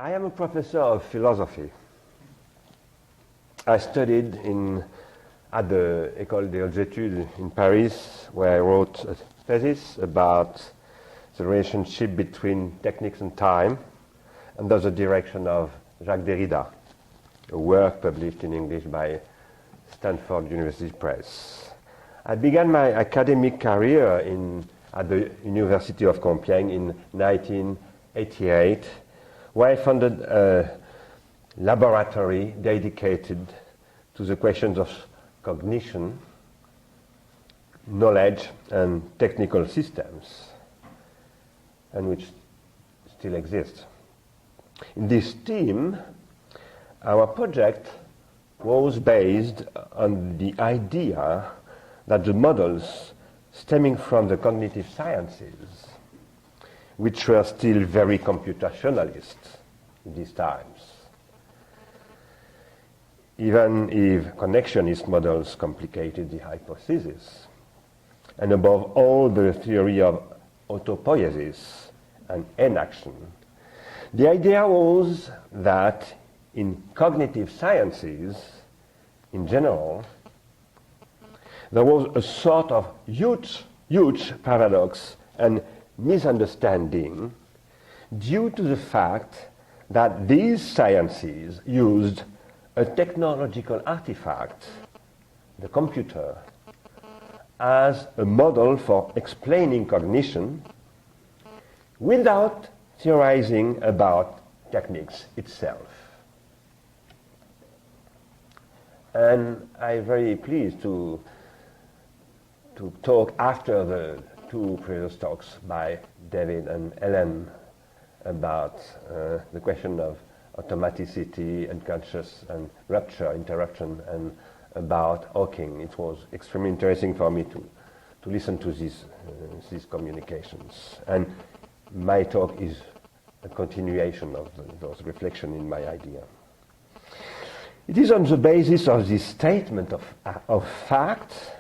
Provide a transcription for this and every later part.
I am a professor of philosophy. I studied at the École des Hautes Études in Paris, where I wrote a thesis about the relationship between techniques and time, under the direction of Jacques Derrida, a work published in English by Stanford University Press. I began my academic career at the University of Compiègne in 1988, where I founded a laboratory dedicated to the questions of cognition, knowledge, and technical systems, and which still exists. In this team, our project was based on the idea that the models stemming from the cognitive sciences, which were still very computationalist in these times, even if connectionist models complicated the hypothesis, and above all the theory of autopoiesis and enaction. The idea was that in cognitive sciences, in general, there was a sort of huge paradox and misunderstanding due to the fact that these sciences used a technological artifact, the computer, as a model for explaining cognition without theorizing about techniques itself. And I'm very pleased to talk after the two previous talks by David and Ellen about the question of automaticity, unconscious, and rupture, interruption, and about Hawking. It was extremely interesting for me to listen to these communications. And my talk is a continuation of those reflections in my idea. It is on the basis of this statement of fact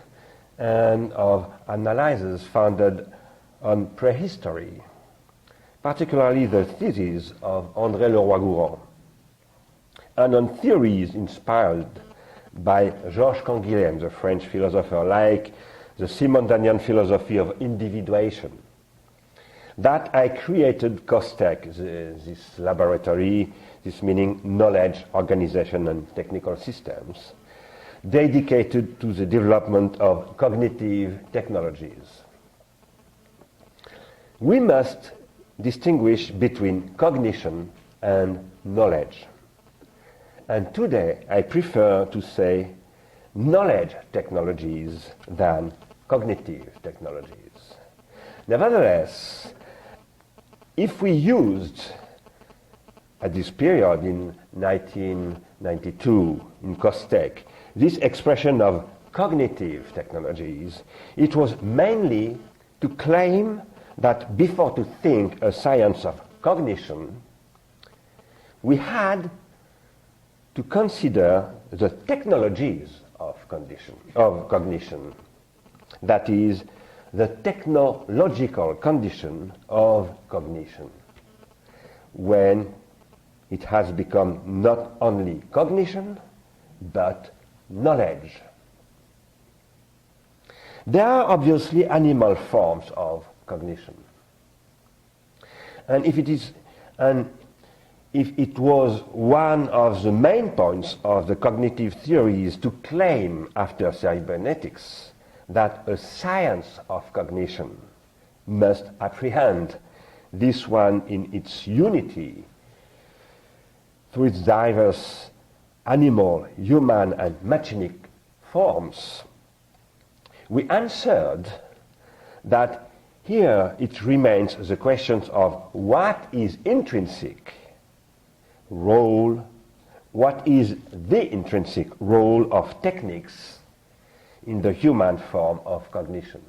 and of analyses founded on prehistory, particularly the thesis of André Leroy-Gourhan, and on theories inspired by Georges Canguilhem, the French philosopher, like the Simondonian philosophy of individuation, that I created COSTECH, this laboratory, this meaning knowledge, organization, and technical systems, dedicated to the development of cognitive technologies. We must distinguish between cognition and knowledge. And today I prefer to say knowledge technologies than cognitive technologies. Nevertheless, if we used at this period in 1992 in COSTECH this expression of cognitive technologies, it was mainly to claim that before to think a science of cognition, we had to consider the technologies of cognition, that is, the technological condition of cognition, when it has become not only cognition, but knowledge. There are obviously animal forms of cognition. And if it was one of the main points of the cognitive theories to claim after cybernetics that a science of cognition must apprehend this one in its unity through its diverse animal, human, and machinic forms, we answered that here it remains the questions of what is intrinsic role, what is the intrinsic role of techniques in the human form of cognition.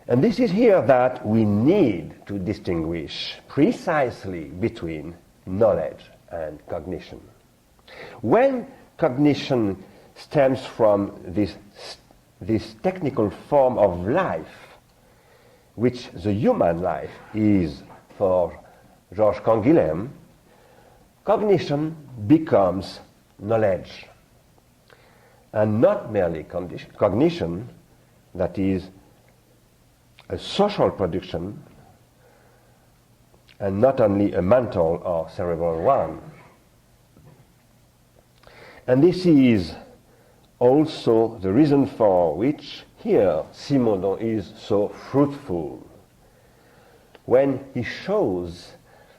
And this is here that we need to distinguish precisely between knowledge and cognition. When cognition stems from this technical form of life, which the human life is for Georges Canguilhem, cognition becomes knowledge, and not merely cognition, that is a social production, and not only a mental or cerebral one. And this is also the reason for which here Simondon is so fruitful, when he shows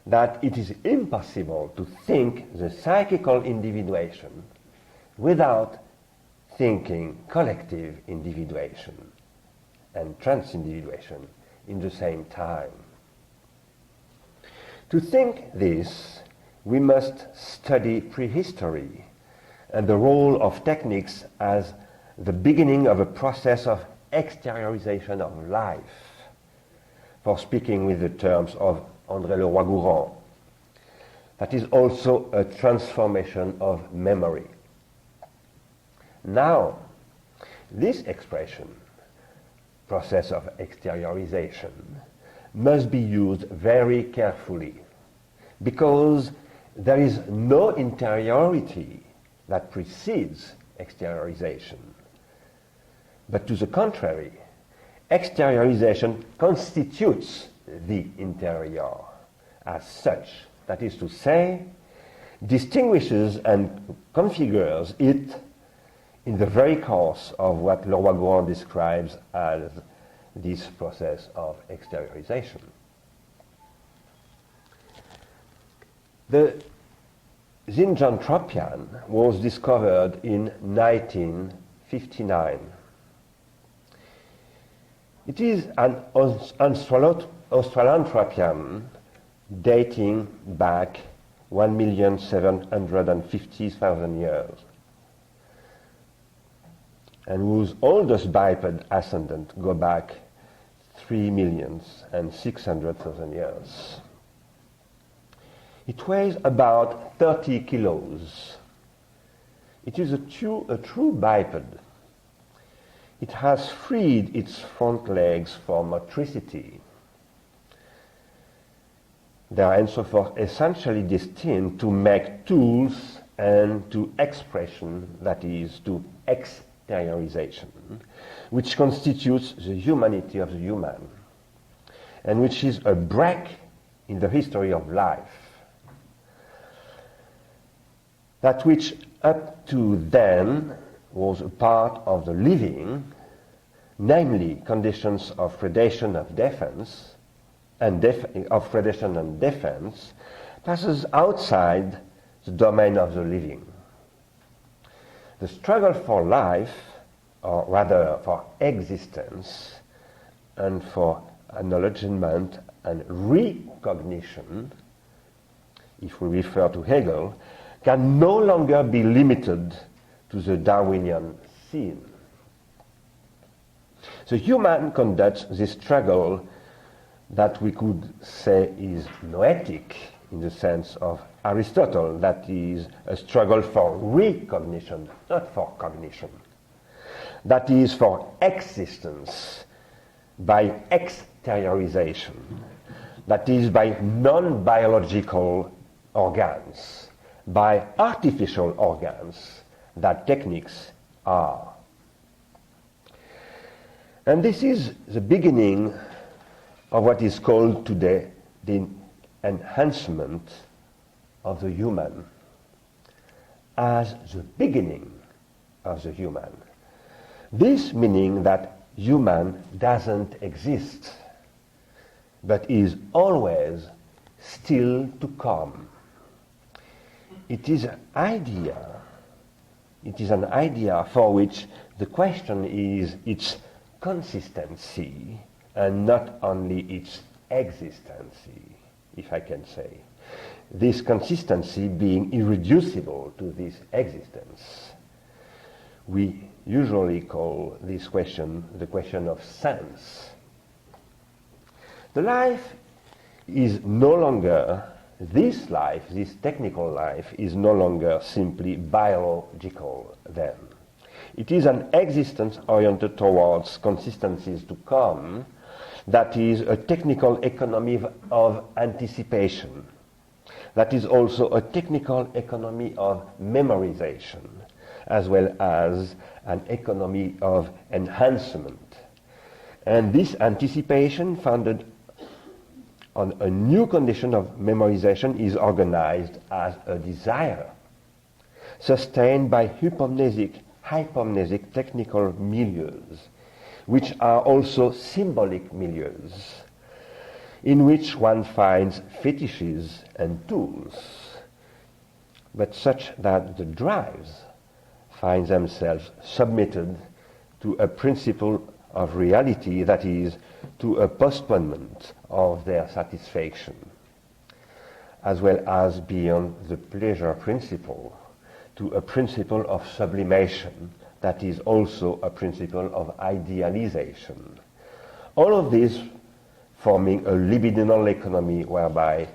that it is impossible to think the psychical individuation without thinking collective individuation and transindividuation in the same time. To think this, we must study prehistory and the role of techniques as the beginning of a process of exteriorization of life, for speaking with the terms of André Leroy-Gourand. That is also a transformation of memory. Now, this expression, process of exteriorization, must be used very carefully, because there is no interiority that precedes exteriorization. But to the contrary, exteriorization constitutes the interior as such, that is to say, distinguishes and configures it in the very course of what Leroy-Gourand describes as this process of exteriorization. The Zinjanthropian was discovered in 1959. It is an Australanthopian dating back 1,750,000 years, and whose oldest biped ascendant go back 3,600,000 years. It weighs about 30 kilos. It is a true biped. It has freed its front legs for motricity. They are henceforth essentially destined to make tools and to expression, that is, to exteriorization, which constitutes the humanity of the human, and which is a break in the history of life. That which up to then was a part of the living, namely conditions of predation and defense, passes outside the domain of the living. The struggle for life, or rather for existence, and for acknowledgement and recognition, if we refer to Hegel, can no longer be limited to the Darwinian scene. The human conducts this struggle that we could say is noetic in the sense of Aristotle, that is a struggle for recognition, not for cognition. That is for existence by exteriorization, that is by non-biological organs, by artificial organs that techniques are. And this is the beginning of what is called today the enhancement of the human as the beginning of the human. This meaning that human doesn't exist, but is always still to come. It is an idea for which the question is its consistency and not only its existency, if I can say. This consistency being irreducible to this existence. We usually call this question the question of sense. The life is no longer, this life, this technical life, is no longer simply biological then. It is an existence oriented towards consistencies to come, that is a technical economy of anticipation. that is also a technical economy of memorization, as well as an economy of enhancement. And this anticipation founded on a new condition of memorization is organized as a desire, sustained by hypomnesic technical milieus, which are also symbolic milieus, in which one finds fetishes and tools, but such that the drives find themselves submitted to a principle of reality, that is, to a postponement of their satisfaction, as well as beyond the pleasure principle, to a principle of sublimation, that is also a principle of idealization. All of this forming a libidinal economy whereby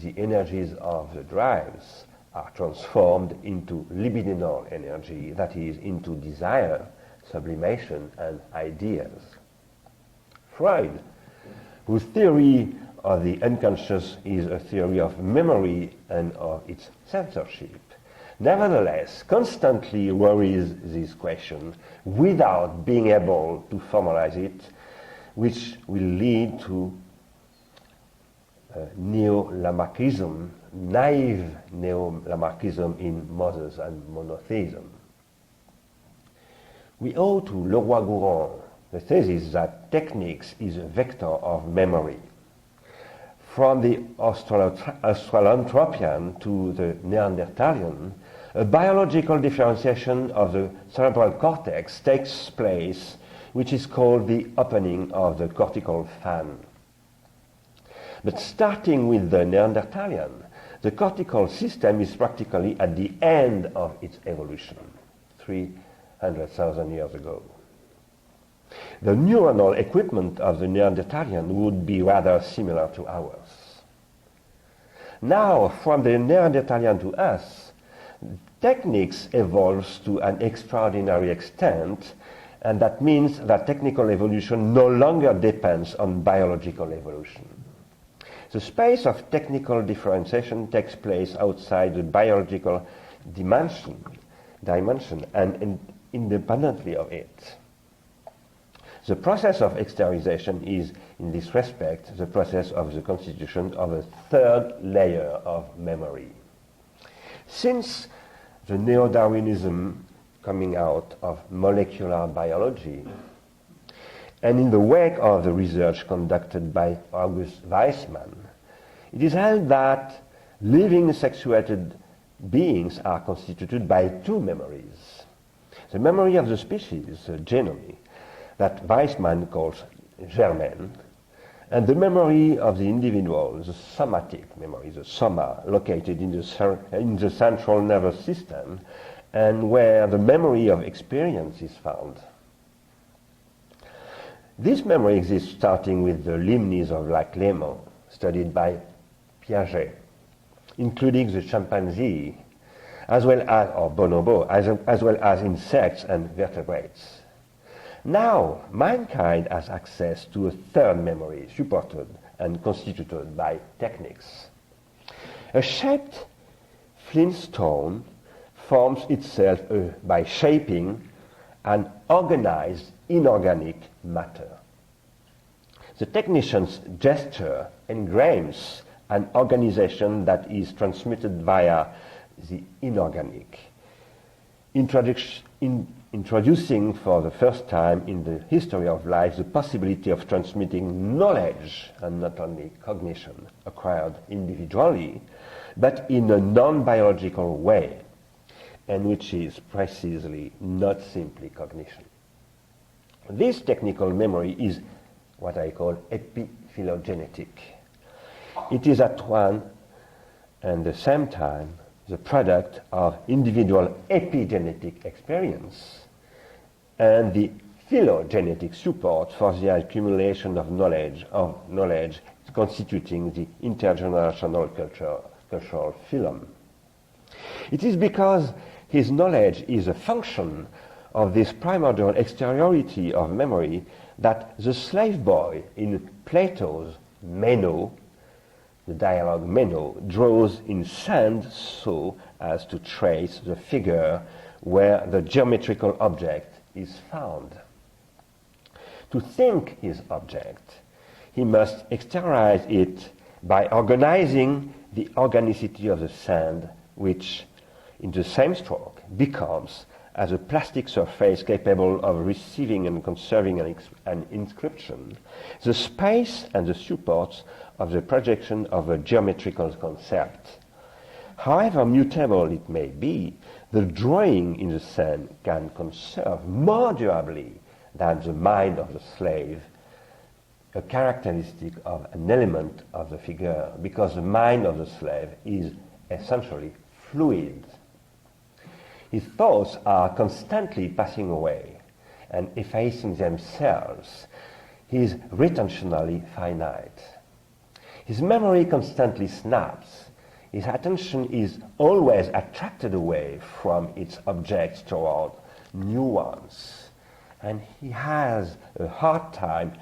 the energies of the drives are transformed into libidinal energy, that is, into desire, sublimation, and ideas. Freud, whose theory of the unconscious is a theory of memory and of its censorship, nevertheless constantly worries this question without being able to formalize it, which will lead to neo-Lamarckism, naive neo-Lamarckism in mothers and monotheism. We owe to Leroy-Gourhan the thesis that techniques is a vector of memory. From the Australopithecine to the Neanderthalian, a biological differentiation of the cerebral cortex takes place, which is called the opening of the cortical fan. But starting with the Neanderthalian, the cortical system is practically at the end of its evolution, 300,000 years ago. The neuronal equipment of the Neanderthalian would be rather similar to ours. Now, from the Neanderthalian to us, techniques evolves to an extraordinary extent, and that means that technical evolution no longer depends on biological evolution. The space of technical differentiation takes place outside the biological dimension and independently of it. The process of exteriorization is, in this respect, the process of the constitution of a third layer of memory. Since the neo-Darwinism coming out of molecular biology, and in the wake of the research conducted by August Weismann, it is held that living sexuated beings are constituted by two memories. The memory of the species, the genome, that Weismann calls germen, and the memory of the individual, the somatic memory, the soma, located in the central nervous system, and where the memory of experience is found. This memory exists starting with the limnes of Lac Léman, studied by Piaget, including the chimpanzee, as well as, or bonobo, as well as insects and vertebrates. Now, mankind has access to a third memory, supported and constituted by techniques. A shaped flintstone forms itself by shaping an organized inorganic matter. The technician's gesture engrams an organization that is transmitted via the inorganic, introducing for the first time in the history of life the possibility of transmitting knowledge, and not only cognition, acquired individually, but in a non-biological way, and which is precisely not simply cognition. This technical memory is what I call epiphylogenetic. It is at one and the same time the product of individual epigenetic experience and the phylogenetic support for the accumulation of knowledge constituting the intergenerational cultural phylum. It is because his knowledge is a function of this primordial exteriority of memory that the slave boy in Plato's Meno the dialogue Meno draws in sand so as to trace the figure where the geometrical object is found. To think his object, he must exteriorize it by organizing the organicity of the sand, which, in the same stroke, becomes as a plastic surface capable of receiving and conserving an inscription, the space and the supports of the projection of a geometrical concept. However mutable it may be, the drawing in the sand can conserve more durably than the mind of the slave a characteristic of an element of the figure, because the mind of the slave is essentially fluid. His thoughts are constantly passing away and effacing themselves. He is retentionally finite. His memory constantly snaps. His attention is always attracted away from its objects toward new ones. And he has a hard time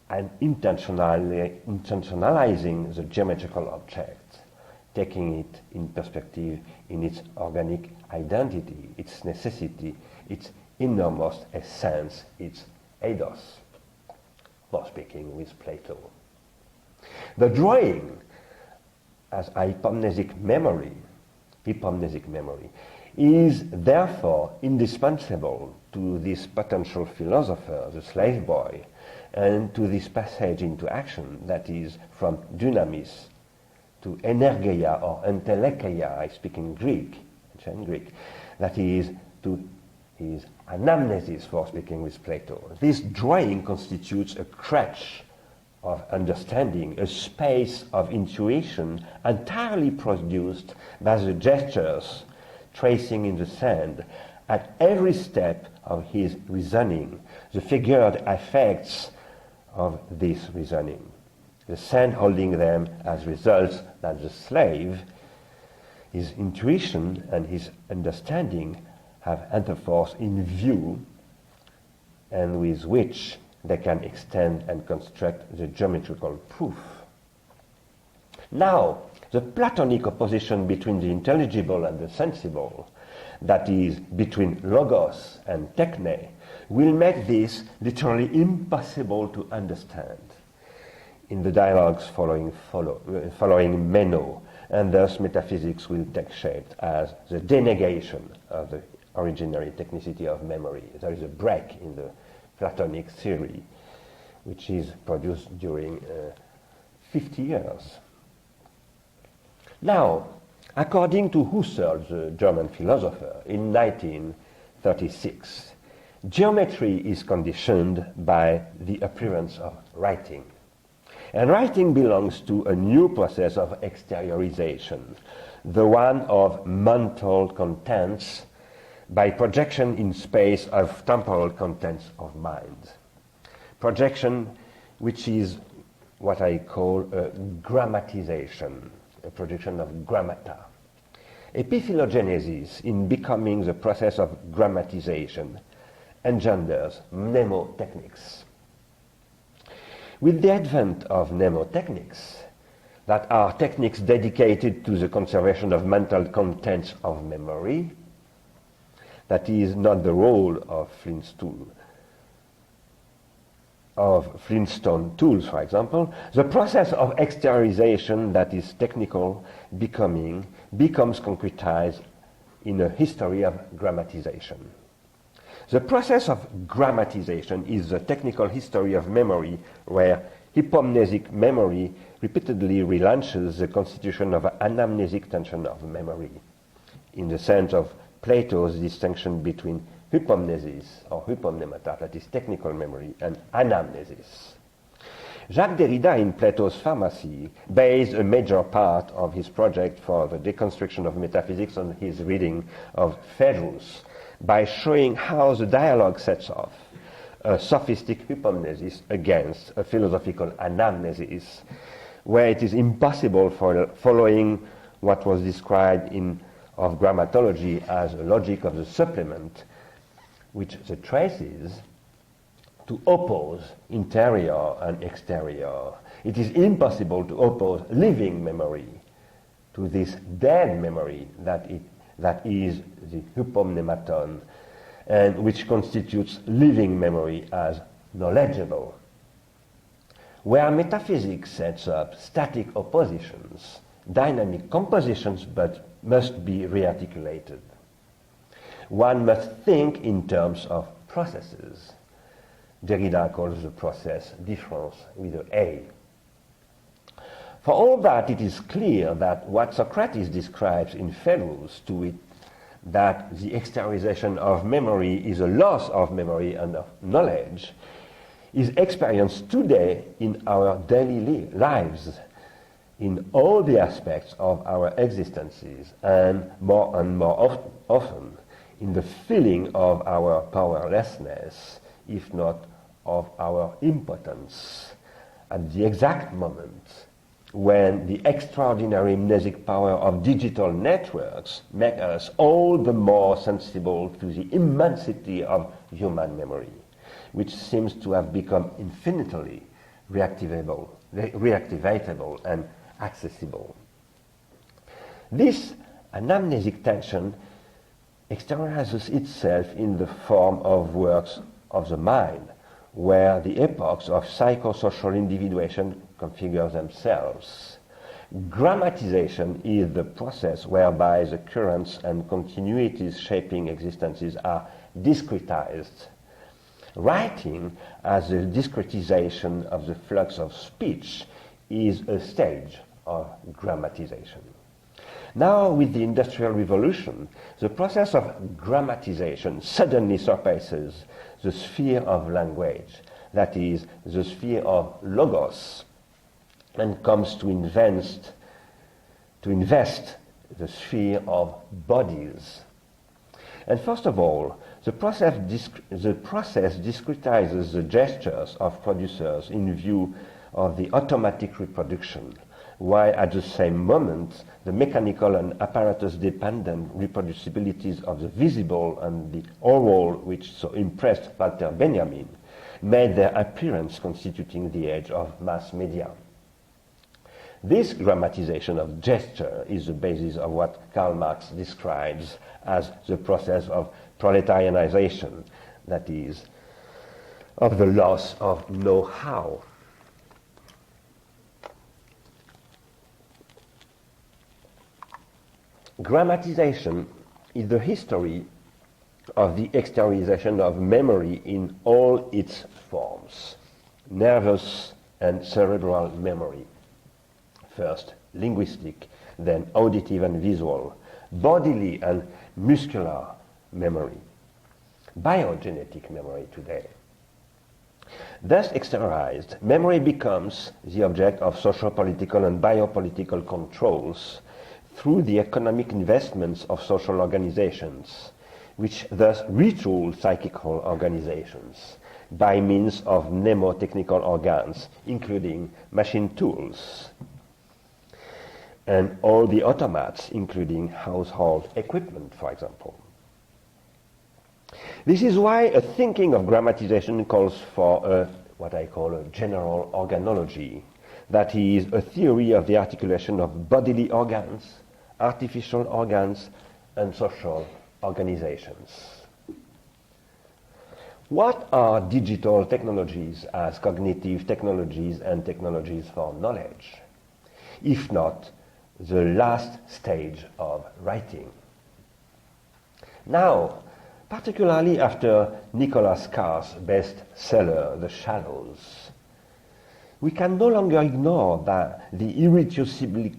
and intentionalizing the geometrical object, taking it in perspective in its organic identity, its necessity, its innermost essence, its eidos, for speaking with Plato. The drawing as hypomnesic memory is therefore indispensable to this potential philosopher, the slave boy, and to this passage into action that is from dynamis to energeia or entelecheia, I speak in Greek, ancient Greek, that is to his anamnesis, for speaking with Plato. This drawing constitutes a crutch of understanding, a space of intuition entirely produced by the gestures tracing in the sand at every step of his reasoning, the figured effects of this reasoning, the sand holding them as results that the slave, his intuition and his understanding have interforce in view, and with which they can extend and construct the geometrical proof. Now, the Platonic opposition between the intelligible and the sensible, that is, between logos and techne, will make this literally impossible to understand in the dialogues following Meno, and thus metaphysics will take shape as the denegation of the originary technicity of memory. There is a break in the Platonic theory, which is produced during 50 years. Now, according to Husserl, the German philosopher, in 1936, geometry is conditioned by the appearance of writing. And writing belongs to a new process of exteriorization, the one of mental contents by projection in space of temporal contents of mind. Projection, which is what I call a grammatization, a projection of grammata. Epiphylogenesis, in becoming the process of grammatization, engenders mnemotechnics. With the advent of mnemotechnics, that are techniques dedicated to the conservation of mental contents of memory, that is not the role of Flintstone tools, for example, the process of exteriorization that is technical becomes concretized in a history of grammatization. The process of grammatization is the technical history of memory, where hypomnesic memory repeatedly relaunches the constitution of an anamnesic tension of memory, in the sense of Plato's distinction between hypomnesis or hypomnemata, that is technical memory, and anamnesis. Jacques Derrida, in Plato's Pharmacy, based a major part of his project for the deconstruction of metaphysics on his reading of Phaedrus, by showing how the dialogue sets off a sophistic hypomnesis against a philosophical anamnesis, where it is impossible for following what was described of grammatology as a logic of the supplement, which the traces to oppose interior and exterior, It is impossible to oppose living memory to this dead memory that is the hypomnematon, and which constitutes living memory as knowledgeable. Where metaphysics sets up static oppositions, dynamic compositions but must be rearticulated. One must think in terms of processes. Derrida calls the process difference with an A. For all that, it is clear that what Socrates describes in Phaedrus, to it that the exteriorization of memory is a loss of memory and of knowledge, is experienced today in our daily lives, in all the aspects of our existences, and more often in the feeling of our powerlessness, if not of our impotence, at the exact moment when the extraordinary mnesic power of digital networks make us all the more sensible to the immensity of human memory, which seems to have become infinitely reactivatable and accessible. This anamnesic tension exteriorizes itself in the form of works of the mind, where the epochs of psychosocial individuation configure themselves. Grammatization is the process whereby the currents and continuities shaping existences are discretized. Writing, as a discretization of the flux of speech, is a stage of grammatization. Now, with the Industrial Revolution, the process of grammatization suddenly surpasses the sphere of language, that is, the sphere of logos, and comes to invest the sphere of bodies. And first of all, the process discretizes the gestures of producers in view of the automatic reproduction, while at the same moment the mechanical and apparatus-dependent reproducibilities of the visible and the oral, which so impressed Walter Benjamin, made their appearance constituting the age of mass media. This grammatization of gesture is the basis of what Karl Marx describes as the process of proletarianization, that is, of the loss of know-how. Grammatization is the history of the exteriorization of memory in all its forms, nervous and cerebral memory, first linguistic, then auditive and visual, bodily and muscular memory, biogenetic memory today. Thus exteriorized, memory becomes the object of socio-political and biopolitical controls through the economic investments of social organizations, which thus retool psychical organizations by means of mnemotechnical organs, including machine tools, and all the automats, including household equipment, for example. This is why a thinking of grammatization calls for what I call a general organology, that is, a theory of the articulation of bodily organs, artificial organs, and social organizations. What are digital technologies as cognitive technologies and technologies for knowledge, if not the last stage of writing? Now, particularly after Nicholas Carr's bestseller, The Shallows, we can no longer ignore that the irreducibly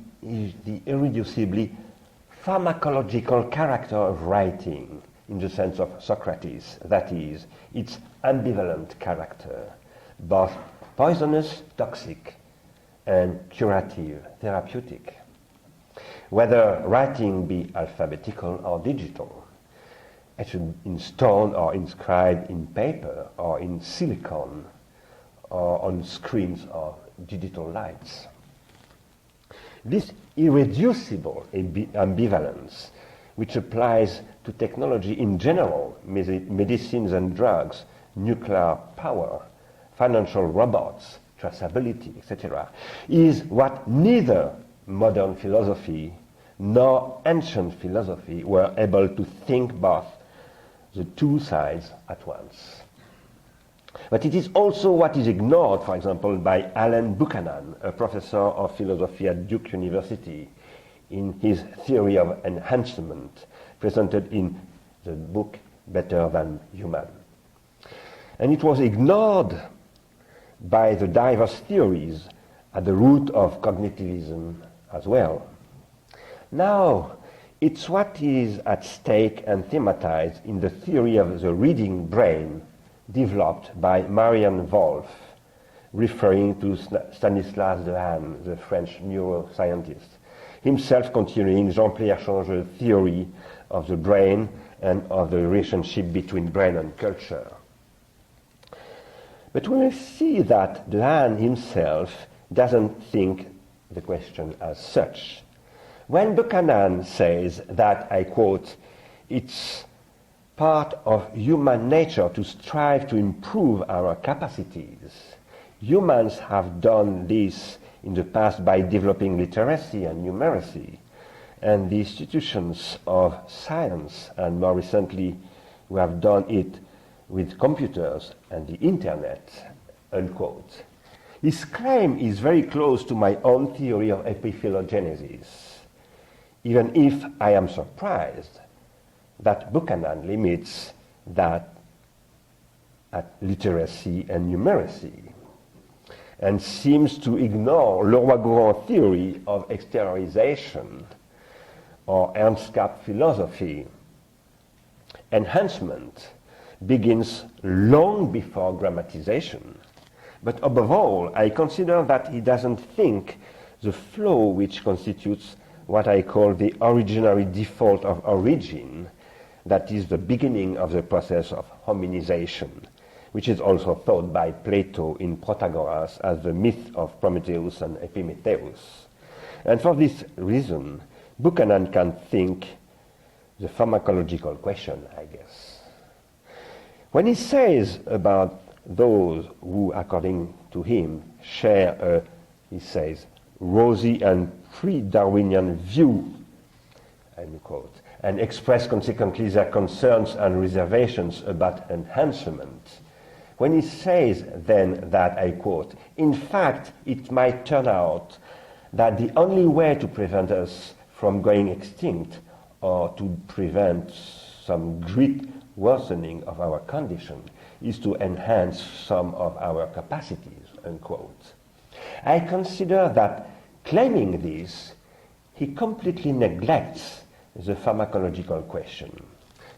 pharmacological character of writing, in the sense of Socrates, that is, its ambivalent character, both poisonous, toxic, and curative, therapeutic. Whether writing be alphabetical or digital, etched in stone or inscribed in paper or in silicon or on screens of digital lights. This irreducible ambivalence, which applies to technology in general, medicines and drugs, nuclear power, financial robots, traceability, etc., is what neither modern philosophy nor ancient philosophy were able to think both the two sides at once. But it is also what is ignored, for example, by Alan Buchanan, a professor of philosophy at Duke University, in his theory of enhancement, presented in the book Better Than Human. And it was ignored by the diverse theories at the root of cognitivism as well. Now, it's what is at stake and thematized in the theory of the reading brain developed by Marianne Wolf, referring to Stanislas Dehaene, the French neuroscientist, himself continuing Jean-Pierre Change's theory of the brain and of the relationship between brain and culture. But we will see that Dehaene himself doesn't think the question as such. When Buchanan says that, I quote, "It's part of human nature to strive to improve our capacities. Humans have done this in the past by developing literacy and numeracy, and the institutions of science, and more recently, we have done it with computers and the internet," unquote. His claim is very close to my own theory of epiphylogenesis, even if I am surprised that Buchanan limits that at literacy and numeracy, and seems to ignore Leroy-Gourhan's theory of exteriorization or Ernst Kapp philosophy. Enhancement begins long before grammatization. But above all, I consider that he doesn't think the flow which constitutes what I call the originary default of origin, that is the beginning of the process of hominization, which is also thought by Plato in Protagoras as the myth of Prometheus and Epimetheus. And for this reason, Buchanan can think the pharmacological question, I guess. When he says about those who, according to him, share a, he says, rosy and pre-Darwinian view, end quote, and express consequently their concerns and reservations about enhancement. When he says then that, I quote, "In fact, it might turn out that the only way to prevent us from going extinct or to prevent some great worsening of our condition is to enhance some of our capacities," unquote. I consider that claiming this, he completely neglects the pharmacological question.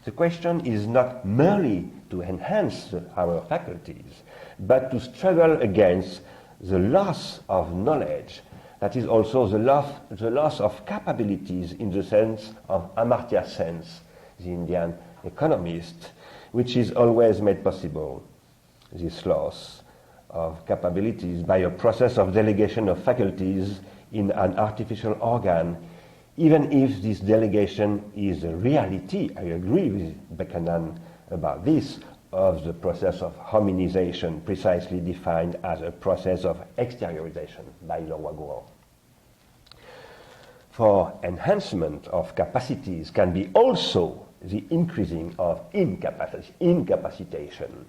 The question is not merely to enhance our faculties, but to struggle against the loss of knowledge, that is also the loss of capabilities in the sense of Amartya Sen's, the Indian economist, which is always made possible, this loss of capabilities, by a process of delegation of faculties in an artificial organ, even if this delegation is a reality. I agree with Buchanan about this, of the process of hominization, precisely defined as a process of exteriorization by Leroy-Gourhan. For enhancement of capacities can be also the increasing of incapacitation.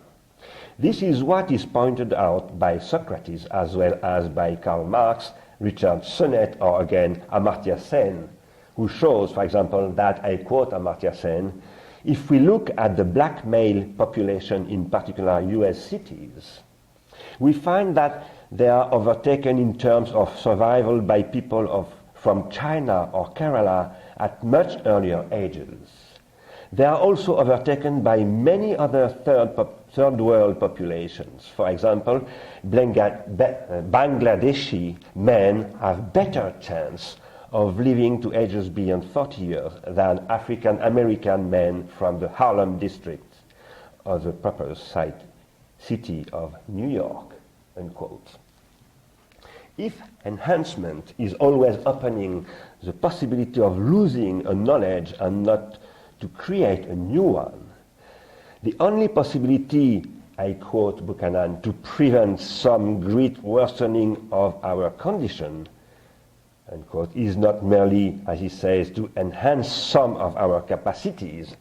This is what is pointed out by Socrates as well as by Karl Marx, Richard Sennett, or again Amartya Sen, who shows, for example, that, I quote Amartya Sen, "If we look at the black male population in particular US cities, we find that they are overtaken in terms of survival by people from China or Kerala at much earlier ages. They are also overtaken by many other third world populations. For example, Bangladeshi men have better chance of living to ages beyond 40 years than African American men from the Harlem district of the proper city of New York," unquote. If enhancement is always opening the possibility of losing a knowledge and not to create a new one, the only possibility I quote Buchanan, to prevent some great worsening of our condition, unquote, is not merely, as he says, to enhance some of our capacities,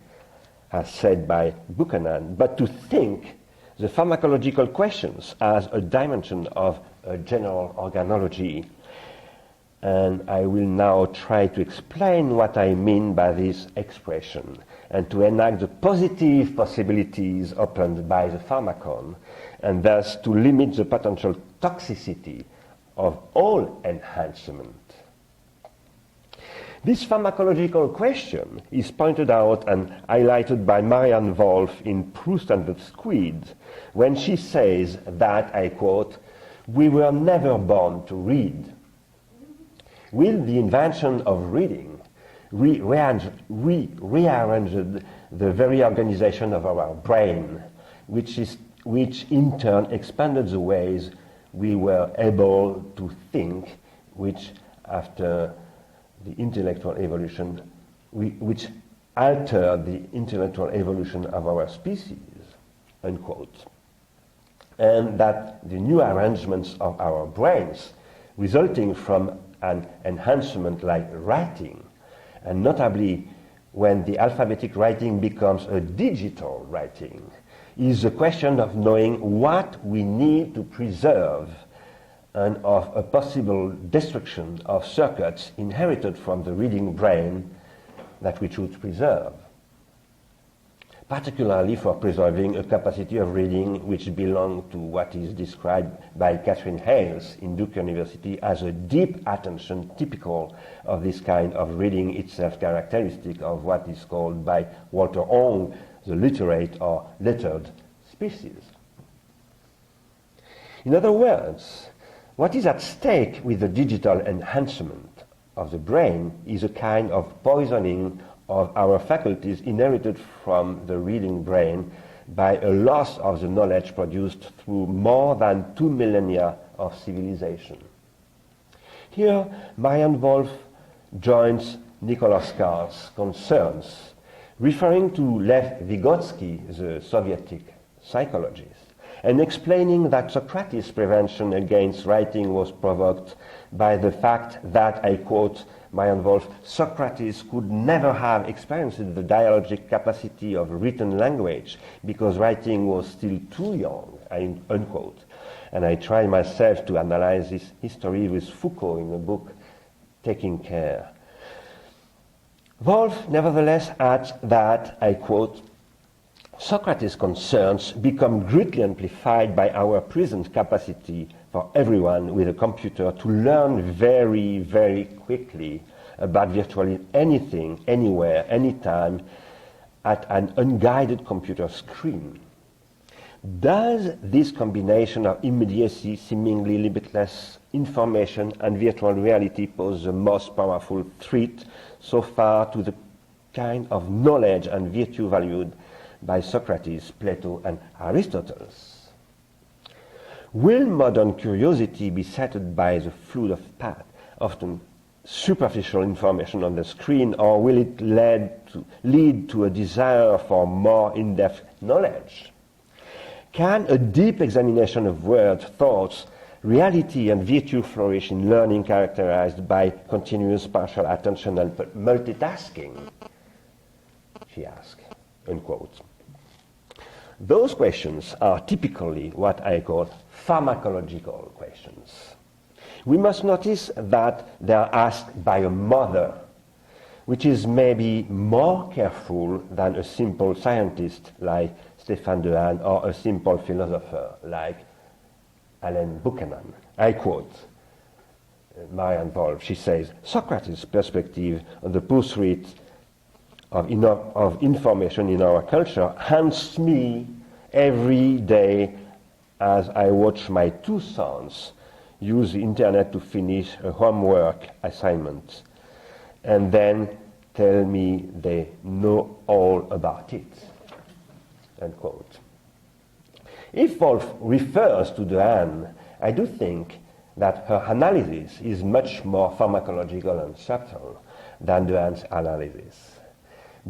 as said by Buchanan, but to think the pharmacological questions as a dimension of a general organology. And I will now try to explain what I mean by this expression and to enact the positive possibilities opened by the pharmacon, and thus to limit the potential toxicity of all enhancement. This pharmacological question is pointed out and highlighted by Marianne Wolf in Proust and the Squid, when she says that, I quote, "We were never born to read. With the invention of reading, we rearranged the very organization of our brain, which in turn expanded the ways we were able to think, which after the intellectual evolution, which altered the intellectual evolution of our species," unquote. And that the new arrangements of our brains resulting from an enhancement like writing, and notably when the alphabetic writing becomes a digital writing, is a question of knowing what we need to preserve and of a possible destruction of circuits inherited from the reading brain that we should preserve, particularly for preserving a capacity of reading which belongs to what is described by Catherine Hales in Duke University as a deep attention typical of this kind of reading, itself characteristic of what is called by Walter Ong the literate or lettered species. In other words, what is at stake with the digital enhancement of the brain is a kind of poisoning of our faculties inherited from the reading brain by a loss of the knowledge produced through more than 2 millennia of civilization. Here, Marianne Wolf joins Nicholas Carr's concerns, referring to Lev Vygotsky, the Soviet psychologist, and explaining that Socrates' prevention against writing was provoked by the fact that, I quote Marianne Wolf, "Socrates could never have experienced the dialogic capacity of written language because writing was still too young," unquote. And I try myself to analyze this history with Foucault in the book Taking Care. Wolf nevertheless adds that, I quote, "Socrates' concerns become greatly amplified by our present capacity for everyone with a computer to learn very, very quickly about virtually anything, anywhere, anytime, at an unguided computer screen. Does this combination of immediacy, seemingly limitless information, and virtual reality pose the most powerful threat so far to the kind of knowledge and virtue valued by Socrates, Plato, and Aristotle? Will modern curiosity be sated by the flood of often superficial information on the screen, or will it lead to a desire for more in-depth knowledge? Can a deep examination of words, thoughts, reality, and virtue flourish in learning characterized by continuous partial attention and multitasking?" she asked, unquote. Those questions are typically what I call pharmacological questions. We must notice that they are asked by a mother, which is maybe more careful than a simple scientist like Stéphane Dehaene or a simple philosopher like Alain Buchanan. I quote Marianne Wolf. She says, "Socrates' perspective on the pursuit of information in our culture haunts me every day as I watch my two sons use the internet to finish a homework assignment and then tell me they know all about it," unquote. If Wolf refers to Dehaene, I do think that her analysis is much more pharmacological and subtle than Dehaene's analysis.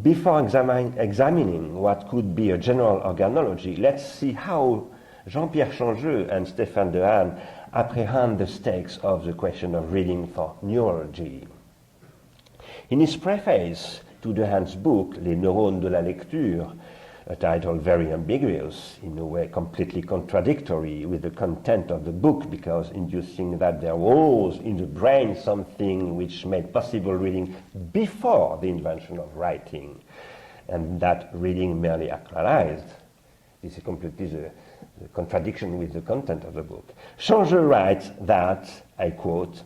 Before examining what could be a general organology, let's see how Jean-Pierre Changeux and Stéphane Dehaene apprehend the stakes of the question of reading for neurology. In his preface to Dehaene's book, Les neurones de la lecture, a title very ambiguous, in a way completely contradictory with the content of the book, because inducing that there was in the brain something which made possible reading before the invention of writing, and that reading merely actualized. This is completely the contradiction with the content of the book. Changeux writes that, I quote,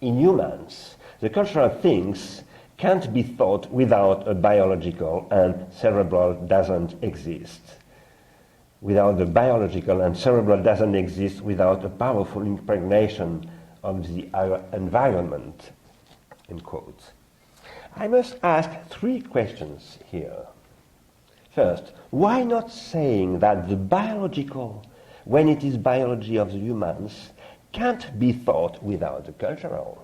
"In humans, the cultural things can't be thought without a biological, and cerebral doesn't exist. Without the biological, and cerebral doesn't exist without a powerful impregnation of the environment." End quote. I must ask three questions here. First, why not saying that the biological, when it is biology of the humans, can't be thought without the cultural?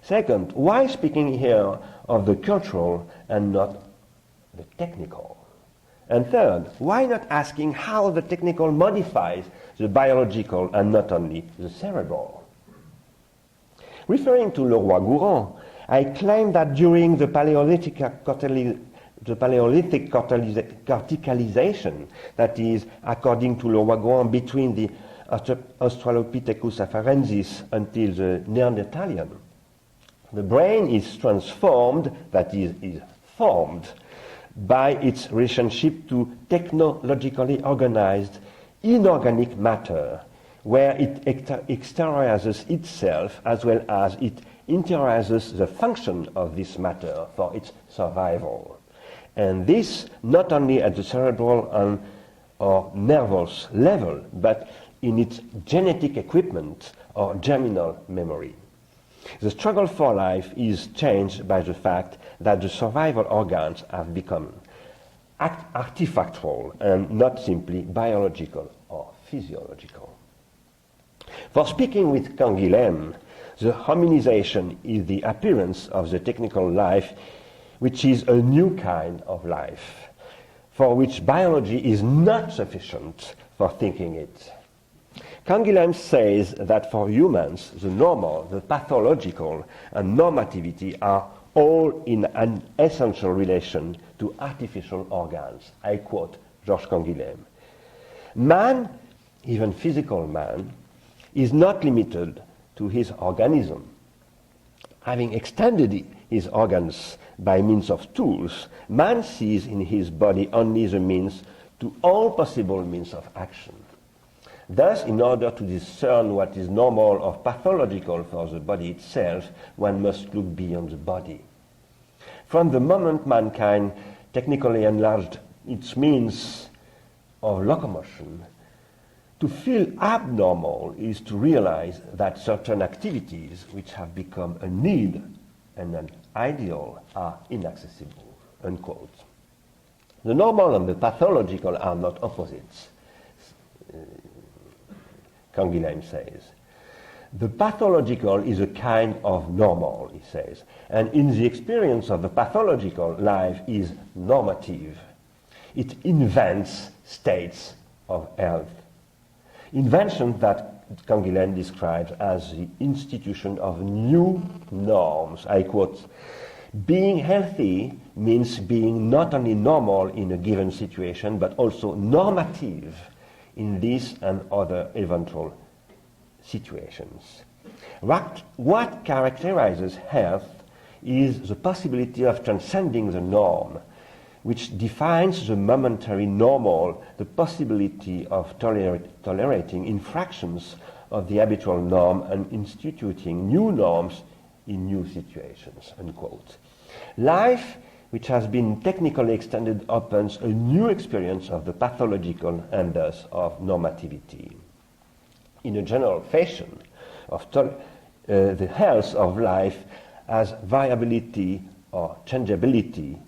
Second, why speaking here of the cultural and not the technical? And third, why not asking how the technical modifies the biological and not only the cerebral? Referring to Leroy-Gourhan, I claim that during the Paleolithic corticalization, that is, according to Leroy-Gourhan, between the Australopithecus afarensis until the Neanderthalian, the brain is transformed, that is formed, by its relationship to technologically organized inorganic matter, where it exteriorizes itself as well as it interiorizes the function of this matter for its survival. And this not only at the cerebral or nervous level, but in its genetic equipment or germinal memory. The struggle for life is changed by the fact that the survival organs have become artifactual and not simply biological or physiological. For speaking with Canguilhem, the hominization is the appearance of the technical life, which is a new kind of life, for which biology is not sufficient for thinking it. Canguilhem says that for humans, the normal, the pathological, and normativity are all in an essential relation to artificial organs. I quote Georges Canguilhem. Man, even physical man, is not limited to his organism. Having extended his organs by means of tools, man sees in his body only the means to all possible means of action. Thus, in order to discern what is normal or pathological for the body itself, one must look beyond the body. From the moment mankind technically enlarged its means of locomotion, to feel abnormal is to realize that certain activities which have become a need and an ideal are inaccessible. Unquote. The normal and the pathological are not opposites, Canguilhem says. The pathological is a kind of normal, he says, and in the experience of the pathological, life is normative. It invents states of health. Invention that Canguilhem describes as the institution of new norms. I quote, "Being healthy means being not only normal in a given situation, but also normative in this and other eventual situations." What characterizes health is the possibility of transcending the norm, which defines the momentary normal, the possibility of tolerating infractions of the habitual norm and instituting new norms in new situations. Unquote. Life, which has been technically extended, opens a new experience of the pathological and thus of normativity. In a general fashion, the health of life as variability or changeability,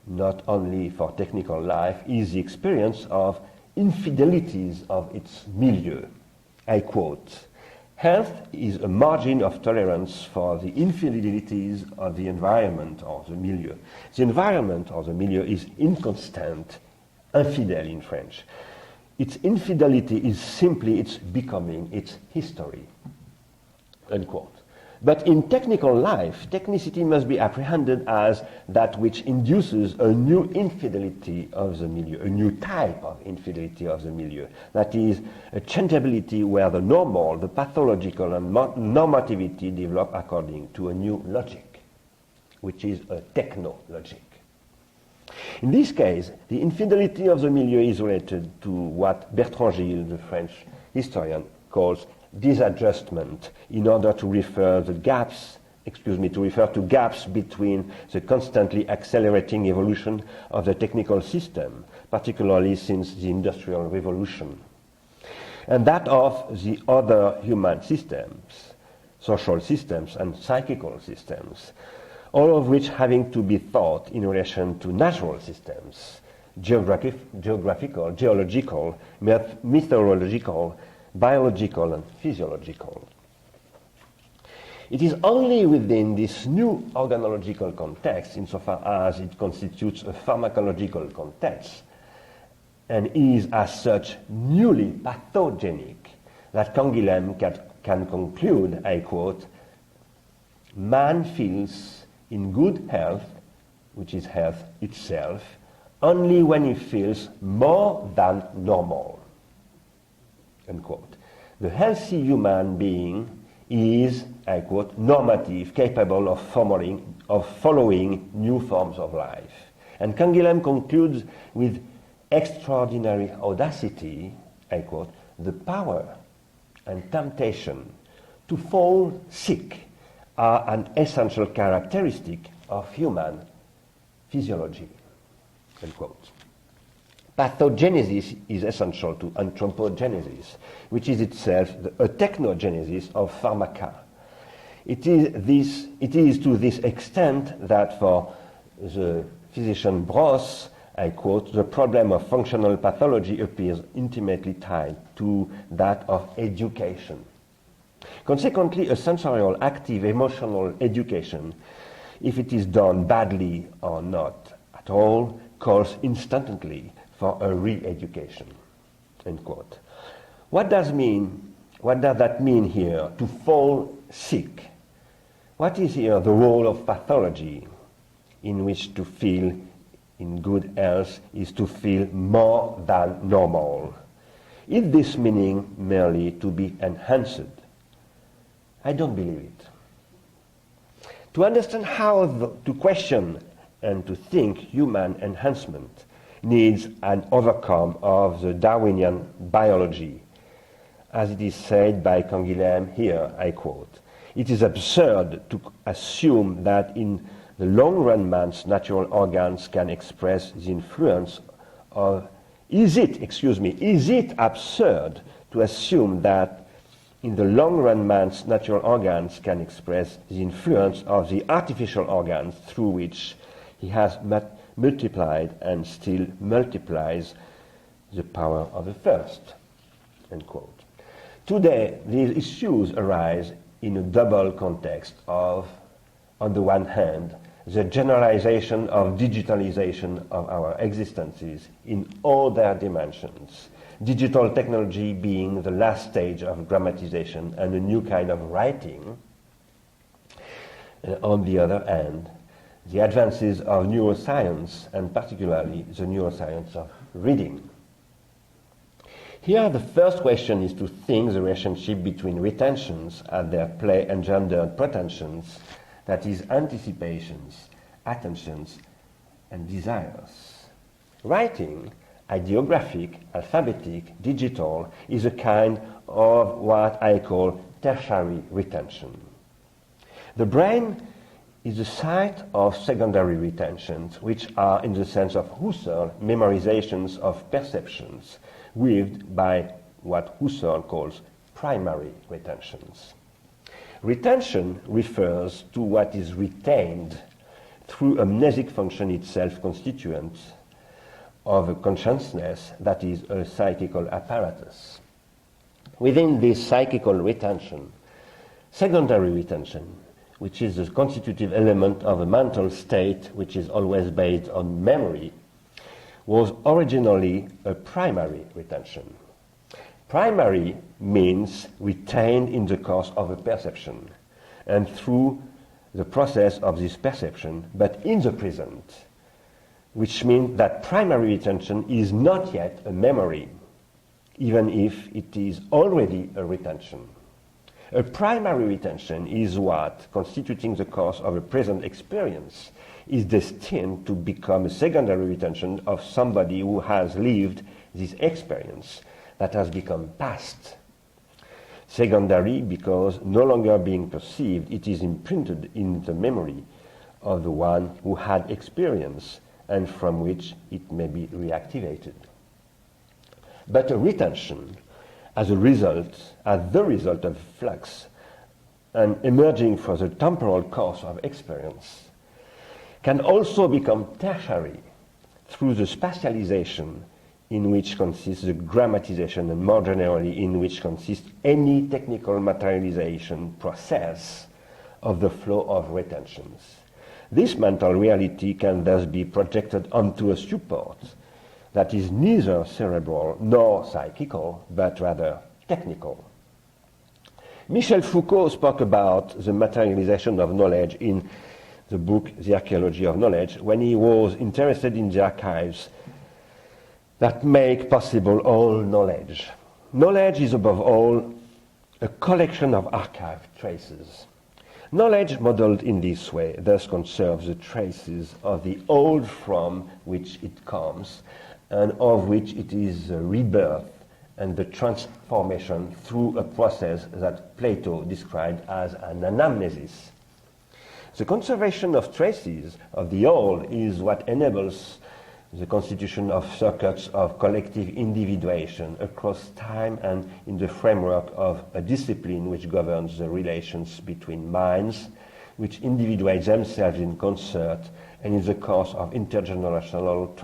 not only for technical life, is the experience of infidelities of its milieu. I quote, Health is a margin of tolerance for the infidelities of the environment or the milieu. The environment or the milieu is inconstant, infidèle in French. Its infidelity is simply its becoming, its history, unquote. But in technical life, technicity must be apprehended as that which induces a new infidelity of the milieu, a new type of infidelity of the milieu. That is, a changeability where the normal, the pathological, and normativity develop according to a new logic, which is a techno-logic. In this case, the infidelity of the milieu is related to what Bertrand Gilles, the French historian, calls disadjustment, in order to refer to gaps between the constantly accelerating evolution of the technical system, particularly since the Industrial Revolution, and that of the other human systems, social systems and psychical systems, all of which having to be thought in relation to natural systems, geographical, geological, meteorological, biological and physiological. It is only within this new organological context, insofar as it constitutes a pharmacological context, and is as such newly pathogenic, that Canguilhem can conclude, I quote, "Man feels in good health, which is health itself, only when he feels more than normal." Unquote. The healthy human being is, I quote, normative, capable of following new forms of life. And Canguilhem concludes with extraordinary audacity, I quote, "The power and temptation to fall sick are an essential characteristic of human physiology." Unquote. Pathogenesis is essential to anthropogenesis, which is itself a technogenesis of pharmaca. It is to this extent that for the physician Bross, I quote, "the problem of functional pathology appears intimately tied to that of education." Consequently, a sensorial, active, emotional education, if it is done badly or not at all, calls instantly for a re-education, end quote. What does that mean here, to fall sick? What is here the role of pathology, in which to feel in good health is to feel more than normal? Is this meaning merely to be enhanced? I don't believe it. To understand how to question and to think human enhancement needs an overcome of the Darwinian biology. As it is said by Canguilhem here, I quote, "It is absurd to assume that in the long run man's natural organs can express the influence of..." Is it absurd to assume that in the long run man's natural organs can express the influence of the artificial organs through which he has multiplied and still multiplies the power of the first, end quote. Today, these issues arise in a double context of, on the one hand, the generalization of digitalization of our existences in all their dimensions, digital technology being the last stage of grammatization and a new kind of writing. On the other hand, the advances of neuroscience, and particularly the neuroscience of reading. Here the first question is to think the relationship between retentions at their play engendered pretensions, that is, anticipations, attentions, and desires. Writing, ideographic, alphabetic, digital, is a kind of what I call tertiary retention. The brain is the site of secondary retentions, which are, in the sense of Husserl, memorizations of perceptions, weaved by what Husserl calls primary retentions. Retention refers to what is retained through a mnesic function itself constituent of a consciousness, that is, a psychical apparatus. Within this psychical retention, secondary retention, which is the constitutive element of a mental state which is always based on memory, was originally a primary retention. Primary means retained in the course of a perception and through the process of this perception, but in the present, which means that primary retention is not yet a memory, even if it is already a retention. A primary retention is what, constituting the course of a present experience, is destined to become a secondary retention of somebody who has lived this experience that has become past. Secondary because no longer being perceived, it is imprinted in the memory of the one who had experience and from which it may be reactivated. But a retention, as the result of flux and emerging from the temporal course of experience, can also become tertiary through the spatialization in which consists the grammatization, and more generally in which consists any technical materialization process of the flow of retentions. This mental reality can thus be projected onto a support that is neither cerebral nor psychical, but rather technical. Michel Foucault spoke about the materialization of knowledge in the book The Archaeology of Knowledge when he was interested in the archives that make possible all knowledge. Knowledge is above all a collection of archived traces. Knowledge modeled in this way thus conserves the traces of the old from which it comes and of which it is the rebirth and the transformation through a process that Plato described as an anamnesis. The conservation of traces of the old is what enables the constitution of circuits of collective individuation across time and in the framework of a discipline which governs the relations between minds, which individuate themselves in concert and in the course of intergenerational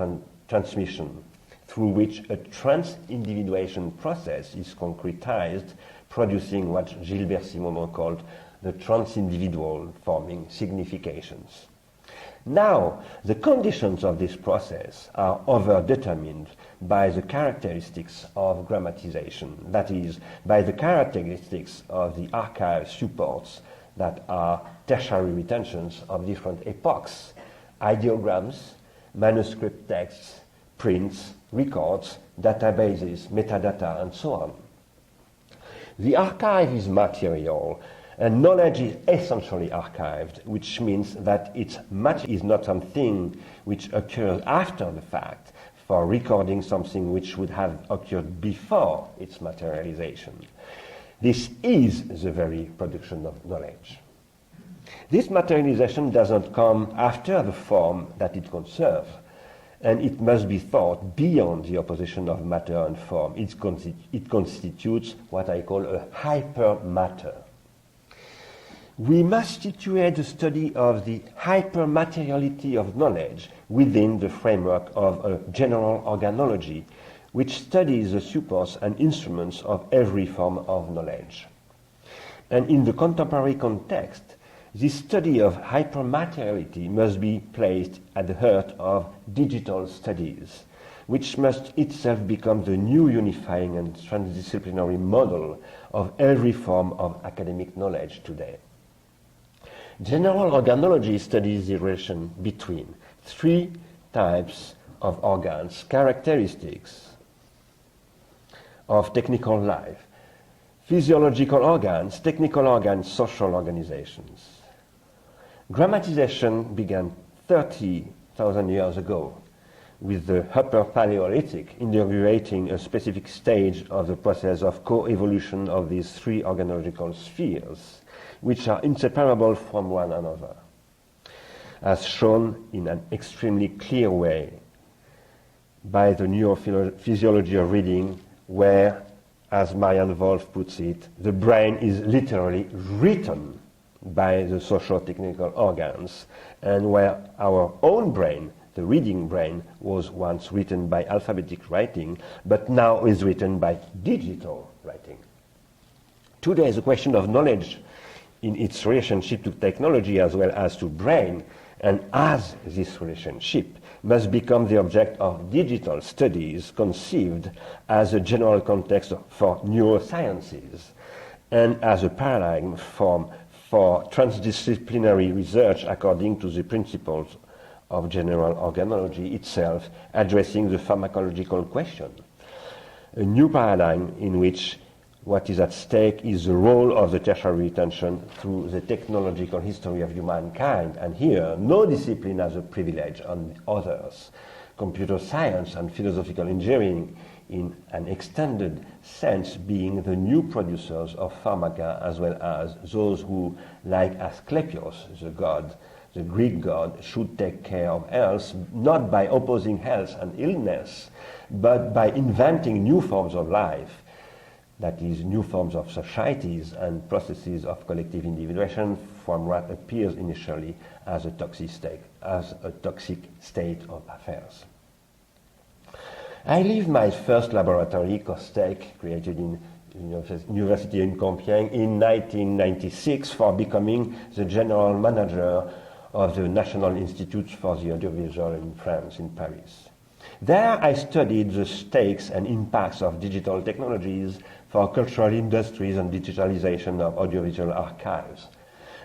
transmission, through which a trans-individuation process is concretized, producing what Gilbert Simondon called the trans-individual, forming significations. Now, the conditions of this process are over-determined by the characteristics of grammatization, that is, by the characteristics of the archive supports that are tertiary retentions of different epochs, ideograms, manuscript texts, prints, records, databases, metadata, and so on. The archive is material, and knowledge is essentially archived, which means that its material is not something which occurs after the fact for recording something which would have occurred before its materialization. This is the very production of knowledge. This materialization does not come after the form that it conserves, and it must be thought beyond the opposition of matter and form. It constitutes what I call a hypermatter. We must situate the study of the hypermateriality of knowledge within the framework of a general organology, which studies the supports and instruments of every form of knowledge. And in the contemporary context, this study of hypermateriality must be placed at the heart of digital studies, which must itself become the new unifying and transdisciplinary model of every form of academic knowledge today. General organology studies the relation between three types of organs, characteristics of technical life: physiological organs, technical organs, social organizations. Grammatization began 30,000 years ago with the Upper Paleolithic inaugurating a specific stage of the process of co-evolution of these three organological spheres, which are inseparable from one another, as shown in an extremely clear way by the neurophysiology of reading, where, as Marianne Wolf puts it, the brain is literally written by the socio-technical organs, and where our own brain, the reading brain, was once written by alphabetic writing, but now is written by digital writing. Today, the question of knowledge in its relationship to technology as well as to brain, and as this relationship must become the object of digital studies conceived as a general context for neurosciences and as a paradigm for transdisciplinary research according to the principles of general organology itself, addressing the pharmacological question. A new paradigm in which what is at stake is the role of the tertiary retention through the technological history of humankind. And here, no discipline has a privilege on others. Computer science and philosophical engineering, in an extended sense, being the new producers of pharmaca, as well as those who, like Asclepius, the god, the Greek god, should take care of health, not by opposing health and illness, but by inventing new forms of life, that is, new forms of societies and processes of collective individuation from what appears initially as a toxic state of affairs. I leave my first laboratory, COSTEC, created in University in Compiègne in 1996, for becoming the general manager of the National Institute for the Audiovisual in France, in Paris. There I studied the stakes and impacts of digital technologies for cultural industries and digitalization of audiovisual archives.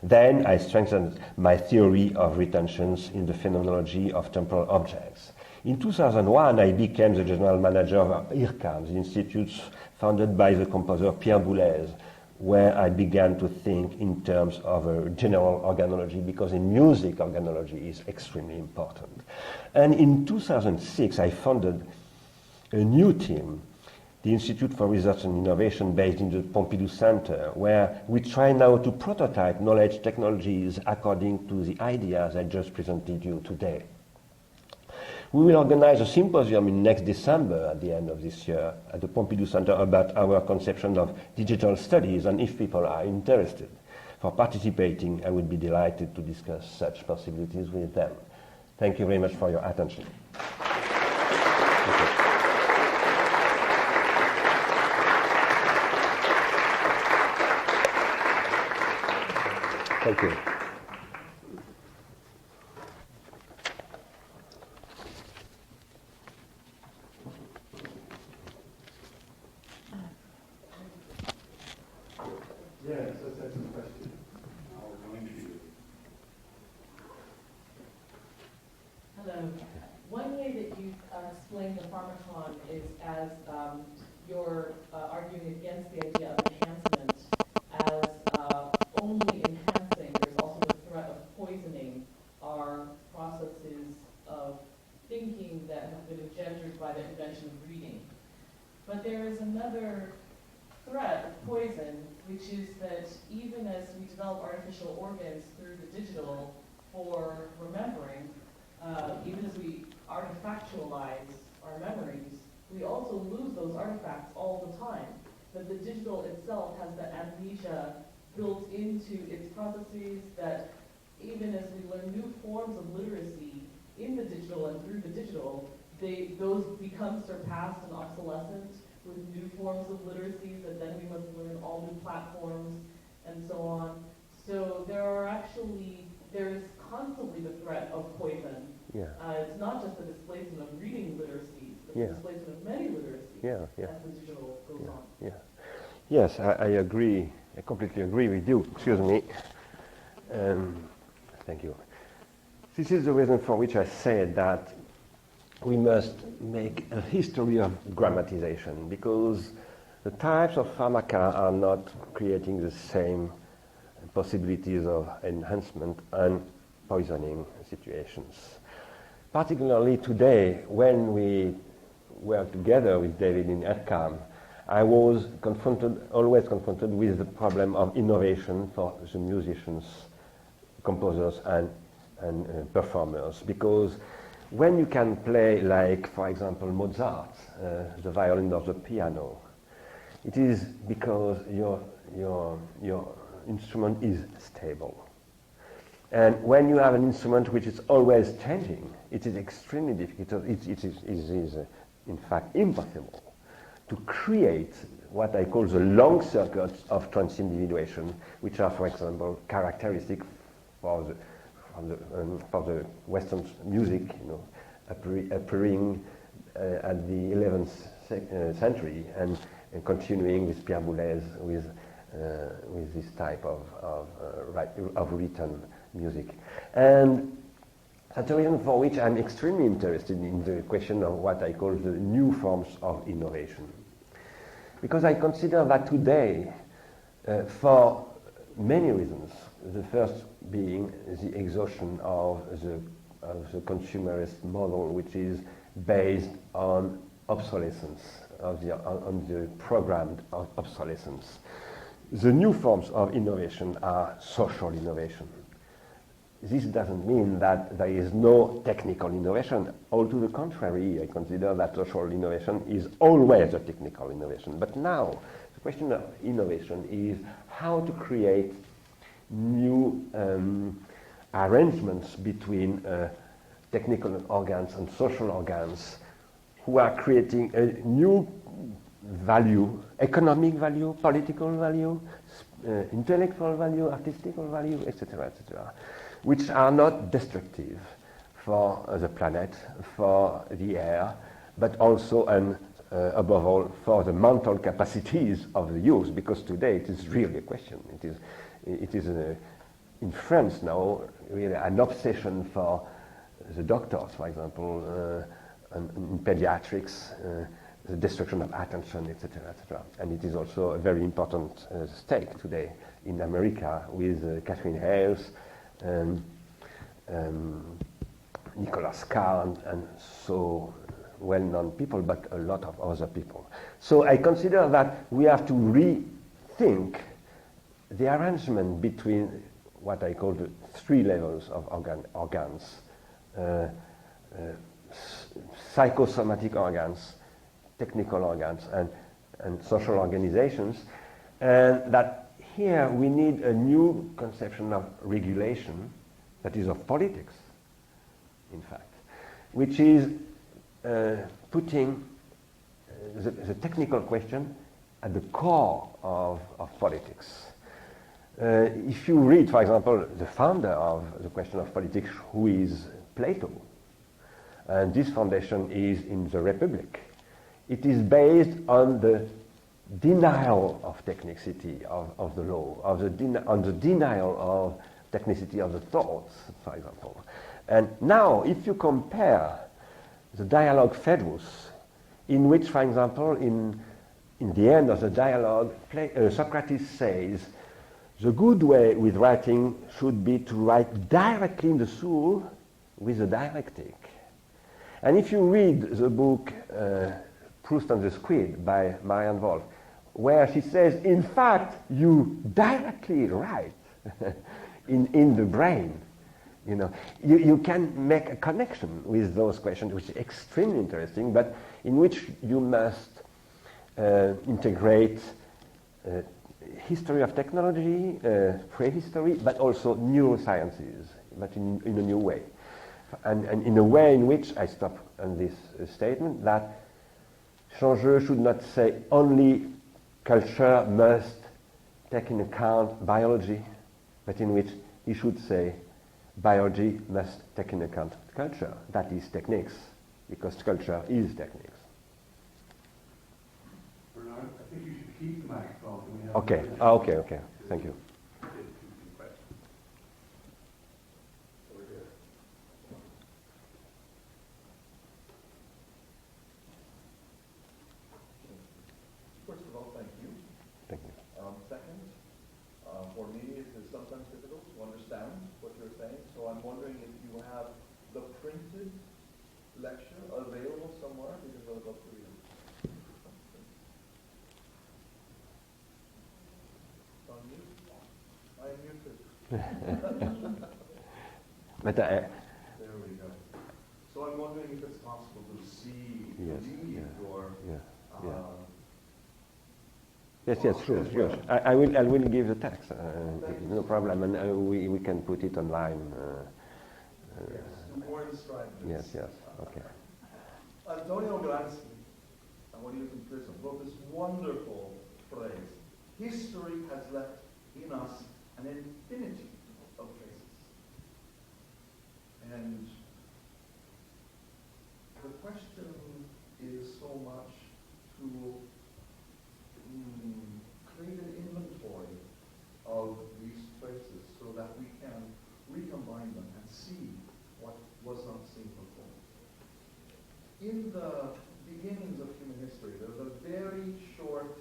Then I strengthened my theory of retentions in the phenomenology of temporal objects. In 2001, I became the general manager of IRCAM, the institute founded by the composer Pierre Boulez, where I began to think in terms of a general organology, because in music, organology is extremely important. And in 2006, I founded a new team, the Institute for Research and Innovation, based in the Pompidou Center, where we try now to prototype knowledge technologies according to the ideas I just presented you today. We will organize a symposium in next December, at the end of this year, at the Pompidou Center about our conception of digital studies, and if people are interested for participating, I would be delighted to discuss such possibilities with them. Thank you very much for your attention. Thank you. Yes, let's have some questions. I'll go into you. Hello. One way that you explain the pharmacon is as you're arguing against the idea of enhancement as only enhancing. There's also the threat of poisoning our processes of thinking that have been engendered by the invention of reading. But there is another threat of poison, which is that even as we develop artificial organs through the digital for remembering, even as we artifactualize our memories, we also lose those artifacts all the time. That the digital itself has the amnesia built into its processes, that even as we learn new forms of literacy in the digital and through the digital, those become surpassed and obsolescent with new forms of literacy that then we must learn all new platforms and so on. So there is constantly the threat of poison. Yeah. It's not just the displacement of reading literacy, but Yeah. the displacement of many literacies as the digital goes on. Yeah. Yes, I agree. I completely agree with you. Excuse me. Thank you. This is the reason for which I said that we must make a history of grammatization, because the types of pharmaca are not creating the same possibilities of enhancement and poisoning situations. Particularly today, when we were together with David in EdCam, I was always confronted with the problem of innovation for the musicians, composers, and performers, because when you can play, like, for example, Mozart, the violin or the piano, it is because your instrument is stable. And when you have an instrument which is always changing, it is extremely difficult. It is in fact, impossible to create what I call the long circuits of transindividuation, which are, for example, characteristic for the Western music, appearing at the 11th century and continuing with Pierre Boulez with this type of written music. And that's the reason for which I'm extremely interested in the question of what I call the new forms of innovation. Because I consider that today, for many reasons, the first being the exhaustion of the consumerist model, which is based on obsolescence, on the programmed obsolescence. The new forms of innovation are social innovation. This doesn't mean that there is no technical innovation. All to the contrary, I consider that social innovation is always a technical innovation. But now, the question of innovation is how to create new arrangements between technical organs and social organs who are creating a new value, economic value, political value, intellectual value, artistical value, etc., etc., which are not destructive for the planet, for the air, but also and above all for the mental capacities of the youth, because today it is really a question. It is in France now really an obsession for the doctors, for example, in pediatrics, the destruction of attention, etc., etc. And it is also a very important stake today in America with Catherine Hayes, Nicholas Carr, and so well-known people, but a lot of other people. So I consider that we have to rethink the arrangement between what I call the three levels of organs, psychosomatic organs, technical organs, and social organizations, and that here we need a new conception of regulation, that is of politics, in fact, which is putting the technical question at the core of politics. If you read, for example, the founder of the question of politics, who is Plato, and this foundation is in the Republic, it is based on the denial of technicity of the law, on the denial of technicity of the thoughts, for example. And now, if you compare the dialogue Phaedrus, in which, for example, in the end of the dialogue, Socrates says, the good way with writing should be to write directly in the soul with a dialectic. And if you read the book Proust and the Squid by Marianne Wolf, where she says, in fact, you directly write in the brain. You can make a connection with those questions, which is extremely interesting, but in which you must integrate history of technology, prehistory, but also neurosciences, but in a new way. And in a way in which, I stop on this statement, that Changeux should not say only culture must take into account biology, but in which he should say biology must take into account culture. That is techniques, because culture is techniques. Bernard, I think you should keep the microphone. Okay. Thank you. First of all, thank you. Thank you. Second, for me, it is sometimes difficult to understand what you're saying, so I'm wondering if you have the printed lecture available somewhere, because I would love to read it. On mute? I am muted. But There we go. So I'm wondering if it's possible to see, read your... Yes, sure. I will give the text. No problem, and we can put it online. Yes, more inscribed. Yes, okay. Antonio Gramsci, when he was in prison, wrote this wonderful phrase. History has left in us an infinity of traces. And the question is so much to create an inventory of these traces so that we can recombine them and see what was not seen before. In the beginnings of human history, there was a very short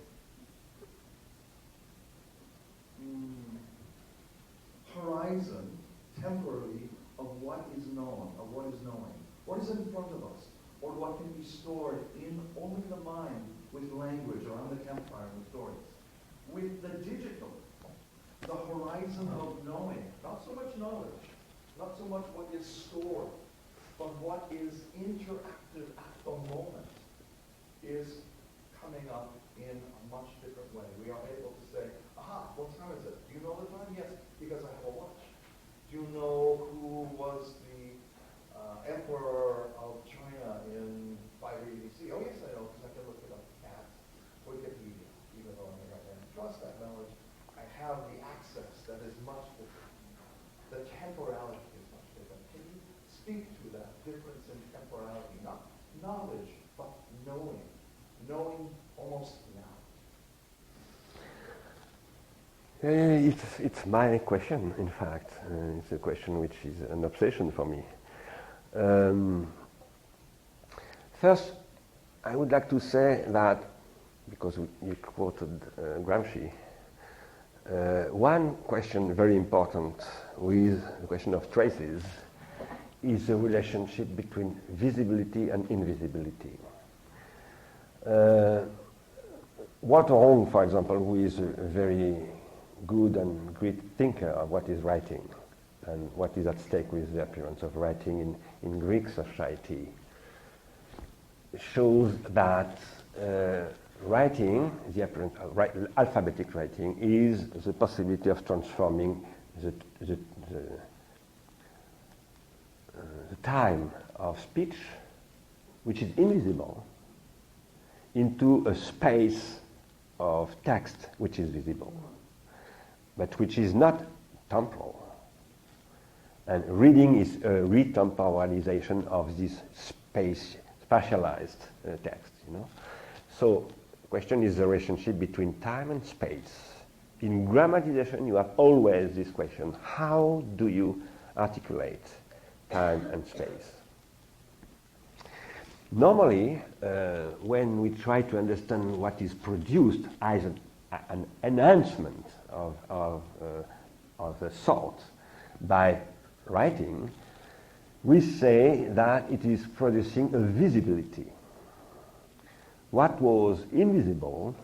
horizon, temporarily, of what is known, of what is knowing, what is in front of us, or what can be stored in only the mind with language around the campfire with stories. With the digital, the horizon of knowing, not so much knowledge, not so much what is stored, but what is interactive at the moment is coming up in a much different way. We are able to say, aha, what time is it? Do you know the time? Yes, because I have a watch. Do you know who was the emperor of China in 580 BC? Oh yes, I know, because I can look it up at Wikipedia, even though I may not trust that knowledge. I have the access that is much different. The temporality is much different. Can you speak to that difference in temporality? Not knowledge, but knowing. Knowing almost now. It's my question, in fact. It's a question which is an obsession for me. First, I would like to say that, because you quoted Gramsci, one question very important with the question of traces is the relationship between visibility and invisibility. Walter Hong, for example, who is a very good and great thinker of what is writing and what is at stake with the appearance of writing in Greek society, shows that writing, the appearance of alphabetic writing, is the possibility of transforming the time of speech, which is invisible, into a space of text which is visible, but which is not temporal. And reading is a retemporalization of this spatialized text, you know. So the question is the relationship between time and space. In grammatization, you have always this question: how do you articulate time and space? Normally, when we try to understand what is produced as an enhancement of the thought by writing, we say that it is producing a visibility. What was invisible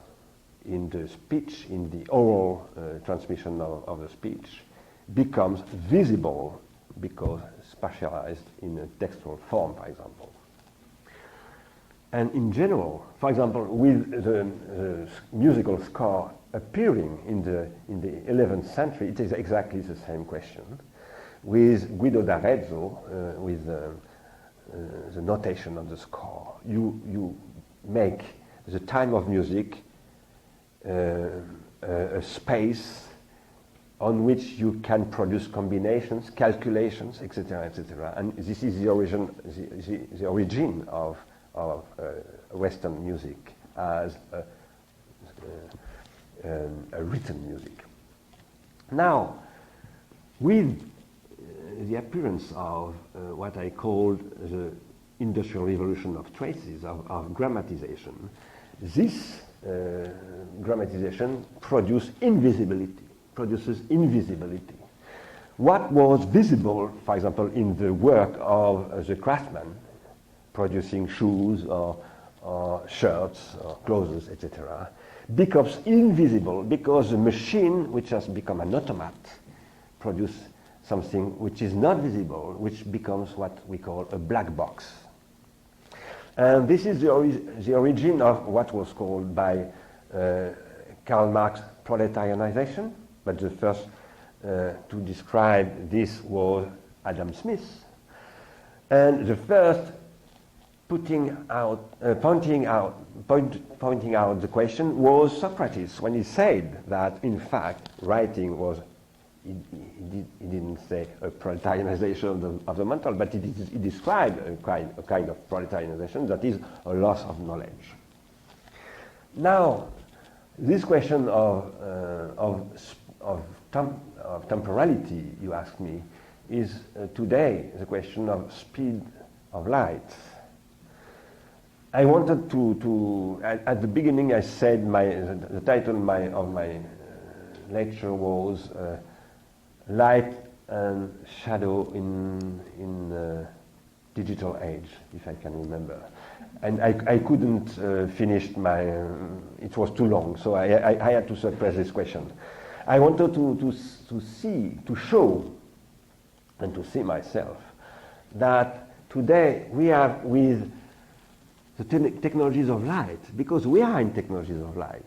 in the speech, in the oral transmission of the speech, becomes visible because spatialized in a textual form, for example. And in general, for example, with the musical score appearing in the 11th century, it is exactly the same question. With Guido d'Arezzo, with the notation of the score, you make the time of music a space on which you can produce combinations, calculations, etc., etc. And this is the origin of Western music as a written music. Now, with the appearance of what I called the Industrial Revolution of traces, of grammatization, this grammatization produces invisibility. What was visible, for example, in the work of the craftsman, producing shoes or shirts or clothes, etc., becomes invisible because the machine, which has become an automat, produces something which is not visible, which becomes what we call a black box. And this is the origin of what was called by Karl Marx proletarianization, but the first to describe this was Adam Smith. And the first pointing out the question was Socrates, when he said that in fact writing was, he didn't say a proletarianization of the mental, but he described a kind of proletarianization that is a loss of knowledge. Now, this question of temporality, you ask me, is today the question of speed of light. I wanted to at the beginning I said the title of my lecture was Light and Shadow in Digital Age, if I can remember. And I couldn't finish it was too long, so I had to suppress this question. I wanted to show and to see myself that today we are with the technologies of light, because we are in technologies of light.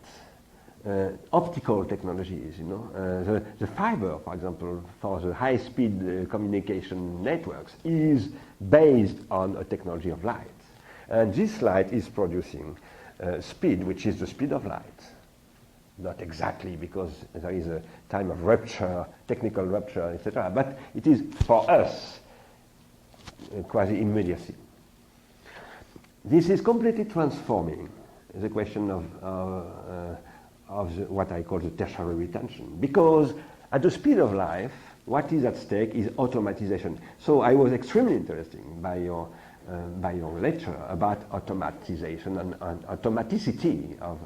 Optical technologies, the fiber, for example, for the high-speed communication networks is based on a technology of light. And this light is producing speed, which is the speed of light. Not exactly, because there is a time of rupture, technical rupture, etc. But it is, for us, quasi-immediacy. This is completely transforming the question of what I call the tertiary retention, because at the speed of life, what is at stake is automatization. So I was extremely interested by your lecture about automatization and automaticity of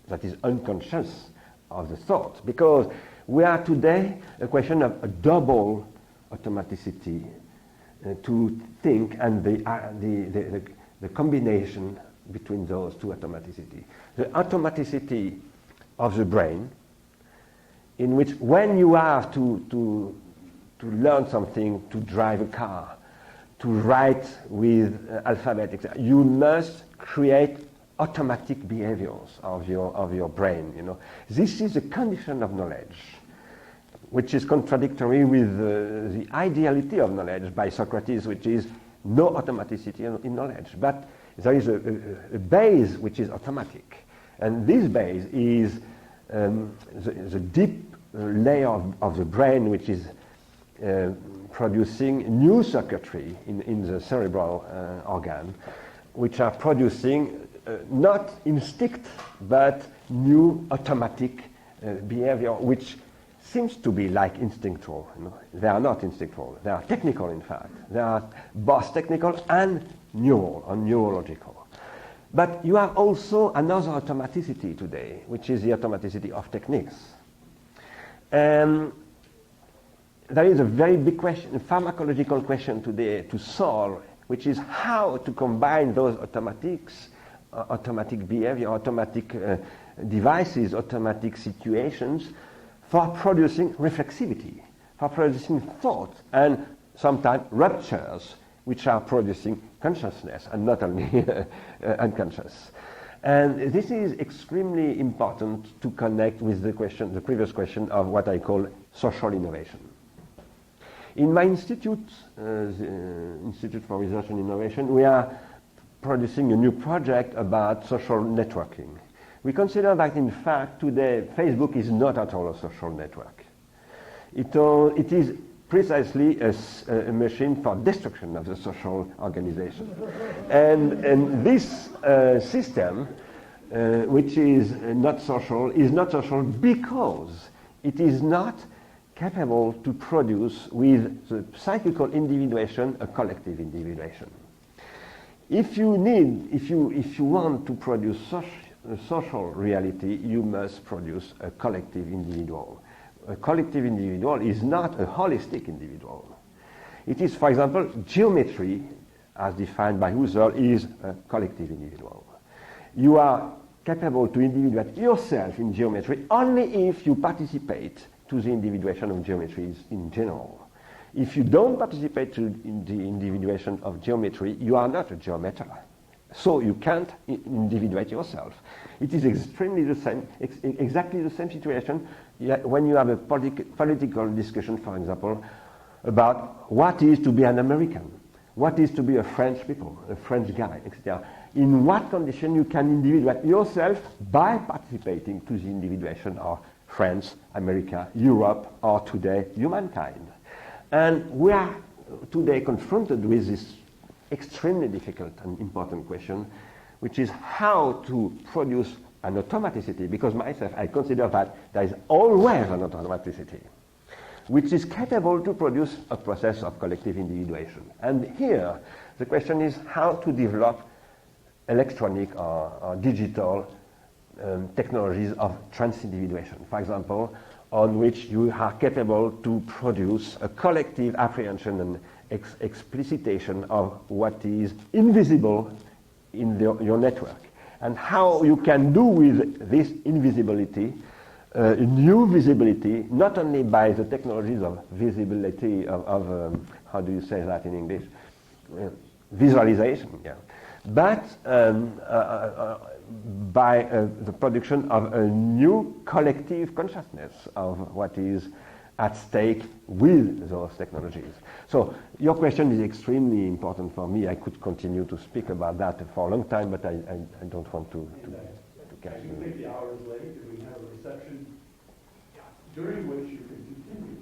that is unconscious of the thought, because we are today a question of a double automaticity to think, and the combination between those two automaticity. The automaticity of the brain, in which when you have to learn something, to drive a car, to write with alphabet, etc., you must create automatic behaviors of your brain. This is a condition of knowledge, which is contradictory with the ideality of knowledge by Socrates, which is no automaticity in knowledge. But there is a base which is automatic. And this base is the deep layer of the brain, which is producing new circuitry in the cerebral organ, which are producing not instinct, but new automatic behavior, which seems to be like instinctual. They are not instinctual. They are technical, in fact. They are both technical and neural or neurological. But you have also another automaticity today, which is the automaticity of techniques. And there is a very big question, a pharmacological question today to solve, which is how to combine those automatic behavior, automatic devices, automatic situations for producing reflexivity, for producing thought, and sometimes ruptures, which are producing consciousness and not only unconscious. And this is extremely important to connect with the previous question of what I call social innovation. In my institute, the Institute for Research and Innovation, we are producing a new project about social networking. We consider that, in fact, today Facebook is not at all a social network. It is precisely a machine for destruction of the social organization. And this system, which is not social because it is not capable to produce with the psychical individuation a collective individuation. If you want to produce social reality, you must produce a collective individual. A collective individual is not a holistic individual. It is, for example, geometry, as defined by Husserl, is a collective individual. You are capable to individuate yourself in geometry only if you participate to the individuation of geometries in general. If you don't participate in the individuation of geometry, you are not a geometer. So you can't individuate yourself. It is exactly the same situation when you have a political discussion, for example, about what is to be an American, what is to be a French people, a French guy, etc. In what condition you can individuate yourself by participating to the individuation of France, America, Europe, or today humankind. And we are today confronted with this extremely difficult and important question, which is how to produce an automaticity, because myself I consider that there is always an automaticity, which is capable to produce a process of collective individuation. And here the question is how to develop electronic or digital technologies of trans-individuation, for example, on which you are capable to produce a collective apprehension and explicitation of what is invisible in your network, and how you can do with this invisibility new visibility, not only by the technologies of visibility of how do you say that in English, visualization, yeah, but by the production of a new collective consciousness of what is at stake with those technologies. So your question is extremely important for me. I could continue to speak about that for a long time, but I don't want to catch As you. you think the hour is late, do we have a reception during which you can continue?